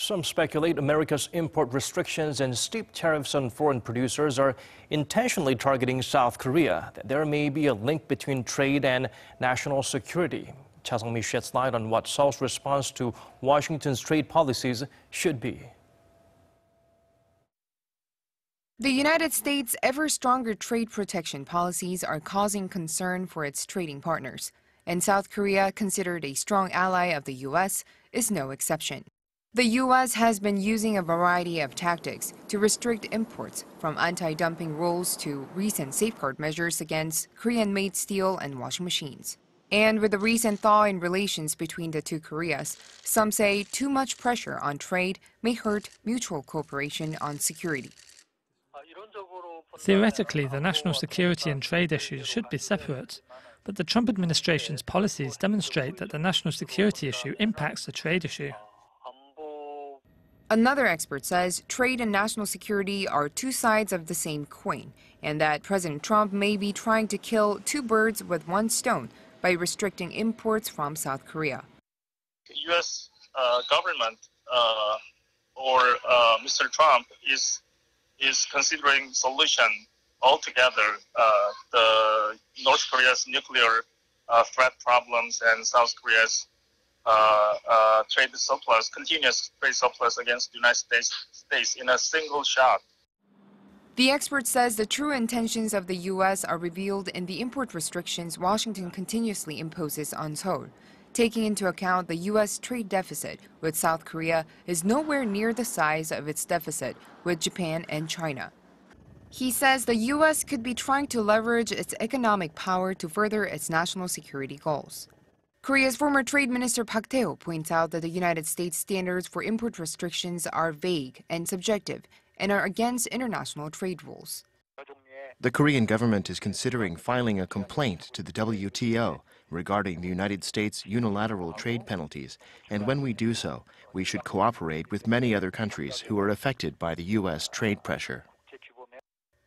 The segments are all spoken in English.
Some speculate America's import restrictions and steep tariffs on foreign producers are intentionally targeting South Korea. There may be a link between trade and national security. Cha Sang-mi sheds light on what Seoul's response to Washington's trade policies should be. The United States' ever stronger trade protection policies are causing concern for its trading partners. And South Korea, considered a strong ally of the U.S., is no exception. The U.S. has been using a variety of tactics to restrict imports, from anti-dumping rules to recent safeguard measures against Korean-made steel and washing machines. And with the recent thaw in relations between the two Koreas, some say too much pressure on trade may hurt mutual cooperation on security. Theoretically, the national security and trade issues should be separate, but the Trump administration's policies demonstrate that the national security issue impacts the trade issue. Another expert says trade and national security are two sides of the same coin, and that President Trump may be trying to kill two birds with one stone by restricting imports from South Korea. The U.S. government or Mr. Trump is considering solution altogether. The North Korea's nuclear threat problems and South Korea's trade surplus, continuous trade surplus against the United States in a single shot. The expert says the true intentions of the U.S. are revealed in the import restrictions Washington continuously imposes on Seoul. Taking into account the U.S. trade deficit with South Korea is nowhere near the size of its deficit with Japan and China. He says the U.S. could be trying to leverage its economic power to further its national security goals. Korea's former Trade Minister Park Tae-ho points out that the United States standards for import restrictions are vague and subjective and are against international trade rules. The Korean government is considering filing a complaint to the WTO regarding the United States' unilateral trade penalties, and when we do so, we should cooperate with many other countries who are affected by the U.S. trade pressure.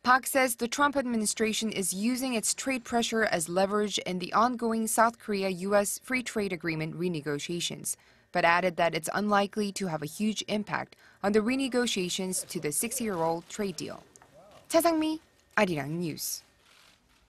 Park says the Trump administration is using its trade pressure as leverage in the ongoing South Korea-U.S. free trade agreement renegotiations, but added that it's unlikely to have a huge impact on the renegotiations to the 6-year-old trade deal. Cha Sang-mi, Arirang News.